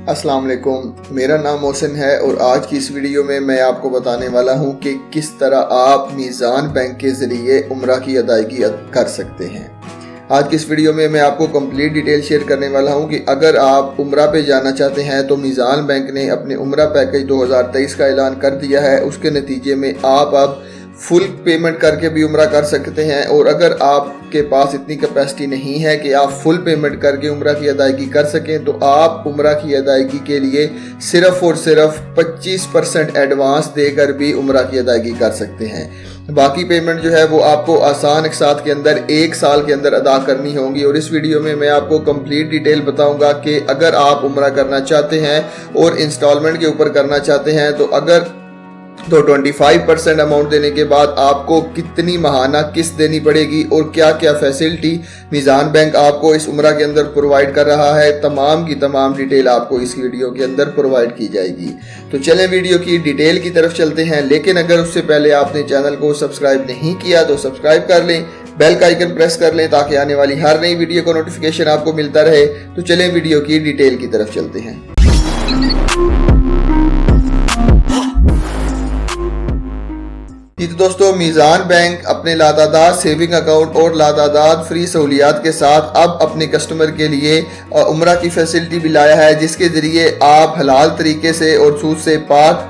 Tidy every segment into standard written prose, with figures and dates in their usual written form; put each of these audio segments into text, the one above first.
अस्सलाम वालेकुम, मेरा नाम मोहसिन है और आज की इस वीडियो में मैं आपको बताने वाला हूं कि किस तरह आप मीज़ान बैंक के ज़रिए उम्रा की अदायगी कर सकते हैं। आज की इस वीडियो में मैं आपको कंप्लीट डिटेल शेयर करने वाला हूं कि अगर आप उम्रा पे जाना चाहते हैं तो मीज़ान बैंक ने अपने उम्रा पैकेज 2023 का ऐलान कर दिया है। उसके नतीजे में आप अब फुल पेमेंट करके भी उम्रा कर सकते हैं, और अगर आपके पास इतनी कैपेसिटी नहीं है कि आप फुल पेमेंट करके उम्रा की अदायगी कर सकें तो आप उम्रा की अदायगी के लिए सिर्फ़ और सिर्फ 25% एडवांस देकर भी उम्रा की अदायगी कर सकते हैं। बाकी पेमेंट जो है वो आपको आसान एक साथ के अंदर 1 साल के अंदर अदा करनी होगी। और इस वीडियो में मैं आपको कंप्लीट डिटेल बताऊंगा कि अगर आप उम्रा करना चाहते हैं और इंस्टॉलमेंट के ऊपर करना चाहते हैं तो 25% अमाउंट देने के बाद आपको कितनी माहाना किस्त देनी पड़ेगी और क्या क्या फैसिलिटी मीज़ान बैंक आपको इस उम्रा के अंदर प्रोवाइड कर रहा है, तमाम की तमाम डिटेल आपको इस वीडियो के अंदर प्रोवाइड की जाएगी। तो चलें वीडियो की डिटेल की तरफ चलते हैं, लेकिन अगर उससे पहले आपने चैनल को सब्सक्राइब नहीं किया तो सब्सक्राइब कर लें, बेल का आइकन प्रेस कर लें ताकि आने वाली हर नई वीडियो का नोटिफिकेशन आपको मिलता रहे। तो चलें वीडियो की डिटेल की तरफ चलते हैं। तो दोस्तों, मीज़ान बैंक अपने लातादाद सेविंग अकाउंट और लातादाद फ्री सहूलियात के साथ अब अपने कस्टमर के लिए उम्रा की फैसिलिटी भी लाया है, जिसके ज़रिए आप हलाल तरीके से और सूद से पाक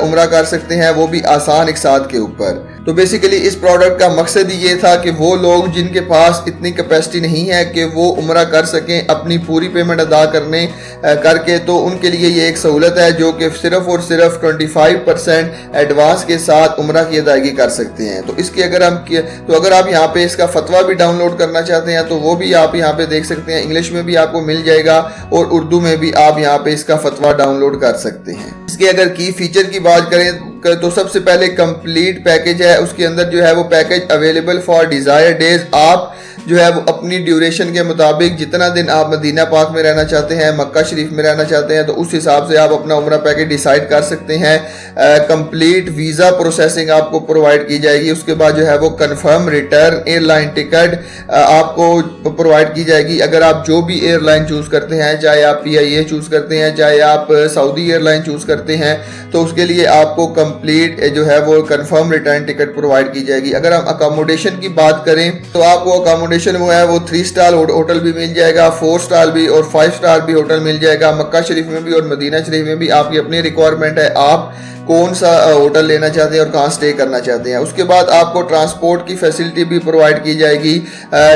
उम्रा कर सकते हैं, वो भी आसान एक साथ के ऊपर। तो बेसिकली इस प्रोडक्ट का मकसद ये था कि वो लोग जिनके पास इतनी कैपेसिटी नहीं है कि वो उम्रा कर सकें अपनी पूरी पेमेंट अदा करके, तो उनके लिए ये एक सहूलत है जो कि सिर्फ और सिर्फ 25% एडवांस के साथ उम्रा की अदायगी कर सकते हैं। तो इसकी अगर आप यहाँ पे इसका फतवा भी डाउनलोड करना चाहते हैं तो वो भी आप यहाँ पे देख सकते हैं। इंग्लिश में भी आपको मिल जाएगा और उर्दू में भी आप यहाँ पे इसका फतवा डाउनलोड कर सकते हैं। इसके अगर की फीचर की बात करें तो सबसे पहले कंप्लीट पैकेज है, उसके अंदर जो है वो package available for Dzire days. आप जो है वो अपनी ड्यूरेशन के मुताबिक जितना दिन आप मदीना पाक में रहना चाहते हैं, मक्का शरीफ में रहना चाहते हैं, तो उस हिसाब से आप अपना उम्रा पैकेज डिसाइड कर सकते हैं। कंप्लीट वीज़ा प्रोसेसिंग आपको प्रोवाइड की जाएगी। उसके बाद जो है वो कंफर्म रिटर्न एयरलाइन टिकट आपको प्रोवाइड की जाएगी। अगर आप जो भी एयरलाइन चूज़ करते हैं, चाहे आप PIA चूज़ करते हैं, चाहे आप सऊदी एयरलाइन चूज़ करते हैं, तो उसके लिए आपको कंप्लीट जो है वो कंफर्म रिटर्न टिकट प्रोवाइड की जाएगी। अगर हम अकोमोडेशन की बात करें तो आपको अकोमोडेशन वो है वो 3 स्टार होटल भी मिल जाएगा, 4 स्टार भी और 5 स्टार भी होटल मिल जाएगा। मक्का शरीफ में भी और मदीना शरीफ में भी आपकी अपनी रिक्वायरमेंट है, आप कौन सा होटल लेना चाहते हैं और कहाँ स्टे करना चाहते हैं। उसके बाद आपको ट्रांसपोर्ट की फैसिलिटी भी प्रोवाइड की जाएगी,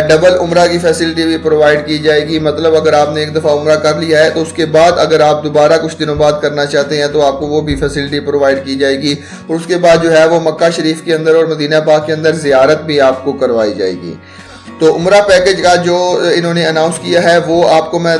डबल उम्रा की फैसिलिटी भी प्रोवाइड की जाएगी। मतलब अगर आपने एक दफ़ा उम्रा कर लिया है तो उसके बाद अगर आप दोबारा कुछ दिनों बाद करना चाहते हैं तो आपको वो भी फैसिलिटी प्रोवाइड की जाएगी। और उसके बाद जो है वो मक्का शरीफ के अंदर और मदीना पाक के अंदर ज़ियारत भी आपको करवाई जाएगी। तो उम्रा पैकेज का जो इन्होंने अनाउंस किया है वो आपको मैं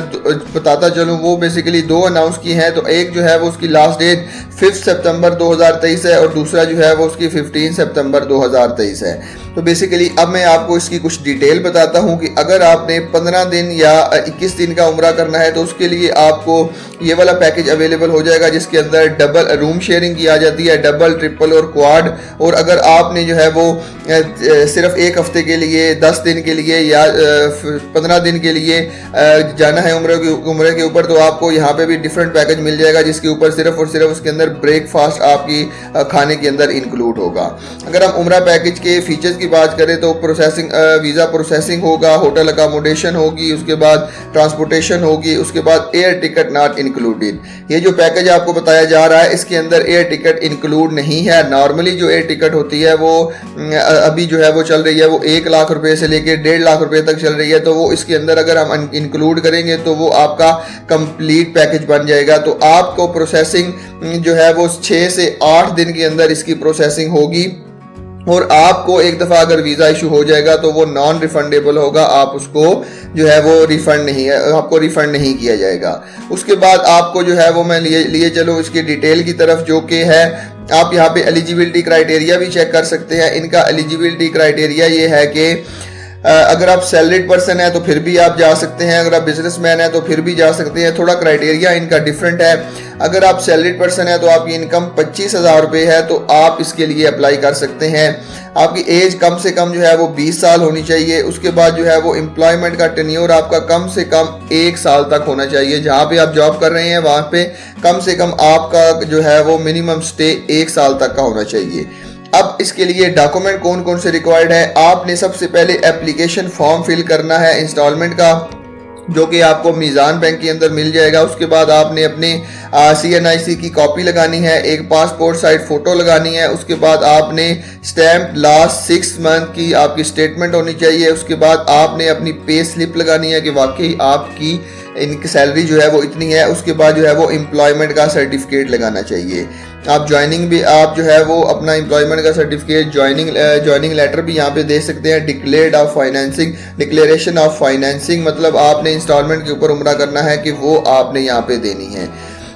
बताता चलूँ, वो बेसिकली 2 अनाउंस की हैं। तो एक जो है वो उसकी लास्ट डेट 5 सितंबर 2023 है और दूसरा जो है वो उसकी 15 सितंबर 2023 है। तो बेसिकली अब मैं आपको इसकी कुछ डिटेल बताता हूँ कि अगर आपने 15 दिन या 21 दिन का उम्रा करना है तो उसके लिए आपको ये वाला पैकेज अवेलेबल हो जाएगा, जिसके अंदर डबल रूम शेयरिंग की आ जाती है, डबल, ट्रिपल और क्वाड। और अगर आपने जो है वो सिर्फ 1 हफ्ते के लिए, 10 दिन के लिए या 15 दिन के लिए जाना है उम्रे के ऊपर, तो आपको यहाँ पे भी डिफरेंट पैकेज मिल जाएगा, जिसके ऊपर सिर्फ और सिर्फ उसके अंदर ब्रेकफास्ट आपकी खाने के अंदर इंक्लूड होगा। अगर हम उम्रा पैकेज के फीचर्स की बात करें तो वीज़ा प्रोसेसिंग होगा, होटल अकोमोडेशन होगी, उसके बाद ट्रांसपोर्टेशन होगी, उसके बाद एयर टिकट नॉट इंक्लूडेड। ये जो पैकेज आपको बताया जा रहा है इसके अंदर एयर टिकट इंक्लूड नहीं है। नॉर्मली जो एयर टिकट होती है वो अभी जो है वो चल रही है वो 1 लाख रुपए से लेकर 1.5 लाख रुपए तक चल रही है। तो वो इसके अंदर अगर हम इंक्लूड करेंगे तो वो आपका कंप्लीट पैकेज बन जाएगा। तो आपको प्रोसेसिंग जो है वो 6 से 8 दिन के अंदर इसकी प्रोसेसिंग होगी, और आपको एक दफ़ा अगर वीज़ा इशू हो जाएगा तो वो नॉन रिफंडेबल होगा, आप उसको जो है वो आपको रिफ़ंड नहीं किया जाएगा। उसके बाद आपको जो है वो मैं लिए चलो इसकी डिटेल की तरफ, जो कि है आप यहाँ पे एलिजिबिलिटी क्राइटेरिया भी चेक कर सकते हैं। इनका एलिजिबिलिटी क्राइटेरिया ये है कि अगर आप सैलरीड पर्सन है तो फिर भी आप जा सकते हैं, अगर आप बिजनेसमैन है तो फिर भी जा सकते हैं। थोड़ा क्राइटेरिया इनका डिफरेंट है। अगर आप सैलरीड पर्सन है तो आपकी इनकम 25,000 रुपये है तो आप इसके लिए अप्लाई कर सकते हैं। आपकी एज कम से कम जो है वो 20 साल होनी चाहिए। उसके बाद जो है वो एम्प्लॉयमेंट का टेन्योर आपका कम से कम 1 साल तक होना चाहिए। जहाँ पे आप जॉब कर रहे हैं वहाँ पे कम से कम आपका जो है वो मिनिमम स्टे 1 साल तक का होना चाहिए। अब इसके लिए डॉक्यूमेंट कौन कौन से रिक्वायर्ड है, आपने सबसे पहले एप्लीकेशन फॉर्म फिल करना है इंस्टॉलमेंट का, जो कि आपको मीज़ान बैंक के अंदर मिल जाएगा। उसके बाद आपने अपने CNIC की कॉपी लगानी है, एक पासपोर्ट साइज फ़ोटो लगानी है। उसके बाद आपने स्टैम्प लास्ट 6 मंथ की आपकी स्टेटमेंट होनी चाहिए। उसके बाद आपने अपनी पे स्लिप लगानी है कि वाकई आपकी इनकी सैलरी जो है वो इतनी है। उसके बाद जो है वो एम्प्लॉयमेंट का सर्टिफिकेट लगाना चाहिए। आप ज्वाइनिंग भी आप जो है वो अपना एम्प्लॉयमेंट का सर्टिफिकेट, ज्वाइनिंग लेटर भी यहाँ पे दे सकते हैं। डिक्लेरेशन ऑफ फाइनेंसिंग मतलब आपने इंस्टॉलमेंट के ऊपर उम्रा करना है कि वो आपने यहाँ पे देनी है।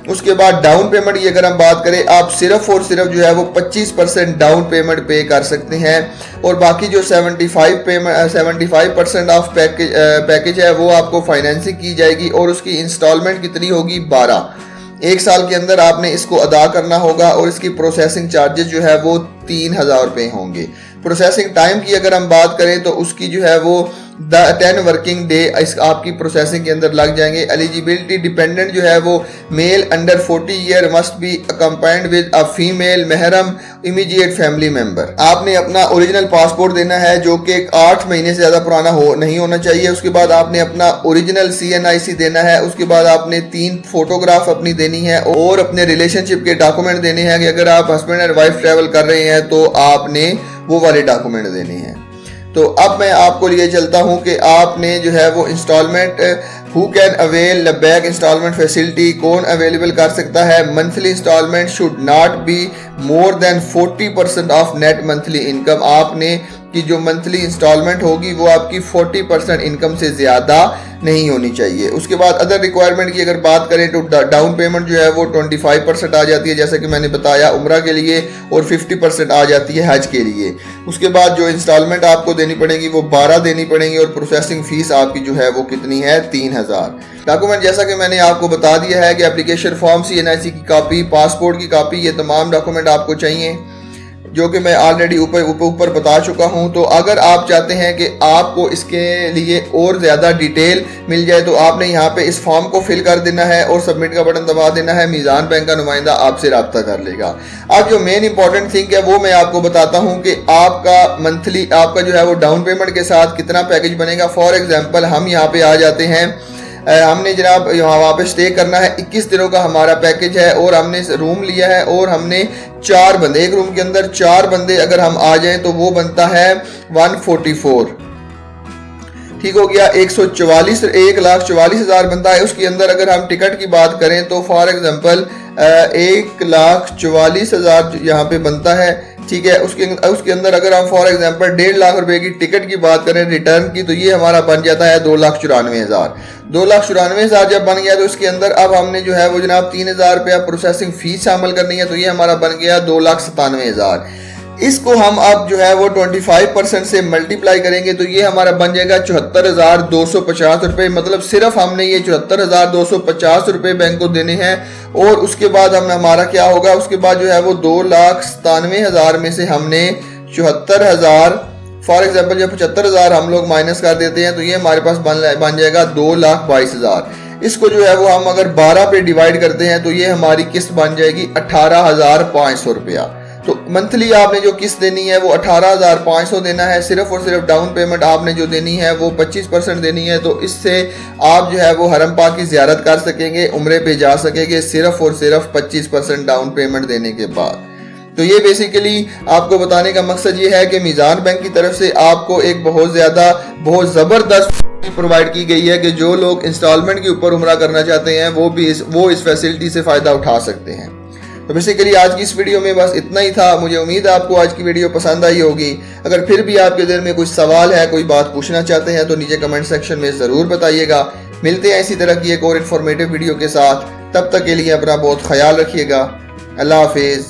उसके बाद डाउन पेमेंट की अगर हम बात करें, आप सिर्फ और सिर्फ जो है वो 25% डाउन पेमेंट पे कर सकते हैं और बाकी जो 75% ऑफ पैकेज है वो आपको फाइनेंसिंग की जाएगी और उसकी इंस्टॉलमेंट कितनी होगी 12। 1 साल के अंदर आपने इसको अदा करना होगा और इसकी प्रोसेसिंग चार्जेस जो है वो 3,000 रुपये होंगे। प्रोसेसिंग टाइम की अगर हम बात करें तो उसकी जो है वो 10 वर्किंग डे इस आपकी प्रोसेसिंग के अंदर लग जाएंगे। एलिजिबिलिटी डिपेंडेंट जो है वो male under 40 year must be accompanied with a female महरम इमीडिएट फैमिली मेंबर। आपने अपना ओरिजिनल पासपोर्ट देना है जो कि 8 महीने से ज़्यादा पुराना नहीं होना चाहिए। उसके बाद आपने अपना ओरिजिनल CNIC देना है। उसके बाद आपने 3 फोटोग्राफ अपनी देनी है और अपने रिलेशनशिप के डॉक्यूमेंट देने हैं कि अगर आप हस्बैंड एंड वाइफ ट्रैवल कर रहे हैं तो आपने वो वाले डॉक्यूमेंट देने हैं। तो अब मैं आपको लिए चलता हूं कि आपने जो है वो instalment who can avail back instalment facility, कौन अवेलेबल कर सकता है। Monthly instalment should not be more than 40% of net monthly income. आपने की जो मंथली इंस्टॉलमेंट होगी वो आपकी 40% इनकम से ज़्यादा नहीं होनी चाहिए। उसके बाद अदर रिक्वायरमेंट की अगर बात करें तो डाउन पेमेंट जो है वो 25% आ जाती है जैसे कि मैंने बताया उम्रा के लिए, और 50% आ जाती है हज के लिए। उसके बाद जो इंस्टॉलमेंट आपको देनी पड़ेगी वो 12 देनी पड़ेंगी और प्रोसेसिंग फीस आपकी जो है वो कितनी है 3,000। डॉक्यूमेंट जैसा कि मैंने आपको बता दिया है कि एप्लीकेशन फॉर्म, CNIC की कॉपी, पासपोर्ट की कॉपी, ये तमाम डॉक्यूमेंट आपको चाहिए जो कि मैं ऑलरेडी ऊपर बता चुका हूं। तो अगर आप चाहते हैं कि आपको इसके लिए और ज़्यादा डिटेल मिल जाए तो आपने यहाँ पे इस फॉर्म को फिल कर देना है और सबमिट का बटन दबा देना है। मीज़ान बैंक का नुमाइंदा आपसे रब्ता कर लेगा। अब जो मेन इंपॉर्टेंट थिंग है वो मैं आपको बताता हूँ कि आपका मंथली आपका जो है वो डाउन पेमेंट के साथ कितना पैकेज बनेगा। फॉर एग्जाम्पल हम यहाँ पे आ जाते हैं, हमने जनाब वहाँ पे स्टे करना है, 21 दिनों का हमारा पैकेज है और हमने रूम लिया है और हमने 4 बंदे, एक रूम के अंदर 4 बंदे अगर हम आ जाएं तो वो बनता है 144। ठीक हो गया। 1,44,000 बनता है। उसके अंदर अगर हम टिकट की बात करें तो फॉर एग्जांपल 1,44,000 यहाँ पे बनता है। ठीक है। उसके अंदर अगर हम फॉर एग्जांपल 1.5 लाख रुपए की टिकट की बात करें रिटर्न की तो ये हमारा बन जाता है 2,94,000। 2,94,000 जब बन गया तो इसके अंदर अब हमने जो है वो जनाब 3,000 रुपया प्रोसेसिंग फीस शामिल करनी है तो ये हमारा बन गया 2,97,000। इसको हम अब जो है वो 25% से मल्टीप्लाई करेंगे तो ये हमारा बन जाएगा 74,250 रुपये। मतलब सिर्फ हमने ये 74,250 रुपये बैंक को देने हैं और उसके बाद हमारा क्या होगा, उसके बाद जो है वो 2,97,000 में से हमने 74,000 फॉर एग्जाम्पल जब 75,000 हम लोग माइनस कर देते हैं तो ये हमारे पास बन जाएगा 2,22,000। इसको जो है वो हम अगर 12 पे डिवाइड करते हैं तो ये हमारी किस्त बन जाएगी 18,500 रुपया। तो मंथली आपने जो किस्त देनी है वो 18,500 देना है। सिर्फ और सिर्फ डाउन पेमेंट आपने जो देनी है वो 25% देनी है। तो इससे आप जो है वो हरम पाक की ज़ियारत कर सकेंगे, उम्रे पे जा सकेंगे सिर्फ और सिर्फ 25% डाउन पेमेंट देने के बाद। तो ये बेसिकली आपको बताने का मकसद ये है कि मीज़ान बैंक की तरफ से आपको एक बहुत ज़बरदस्त प्रोवाइड की गई है कि जो लोग इंस्टॉलमेंट के ऊपर उम्रा करना चाहते हैं वो इस फैसिलिटी से फ़ायदा उठा सकते हैं। तो बेसिकली आज की इस वीडियो में बस इतना ही था। मुझे उम्मीद है आपको आज की वीडियो पसंद आई होगी। अगर फिर भी आपके दिल में कोई सवाल है, कोई बात पूछना चाहते हैं तो नीचे कमेंट सेक्शन में ज़रूर बताइएगा। मिलते हैं इसी तरह की एक और इन्फॉर्मेटिव वीडियो के साथ। तब तक के लिए अपना बहुत ख्याल रखिएगा। अल्लाह हाफिज़।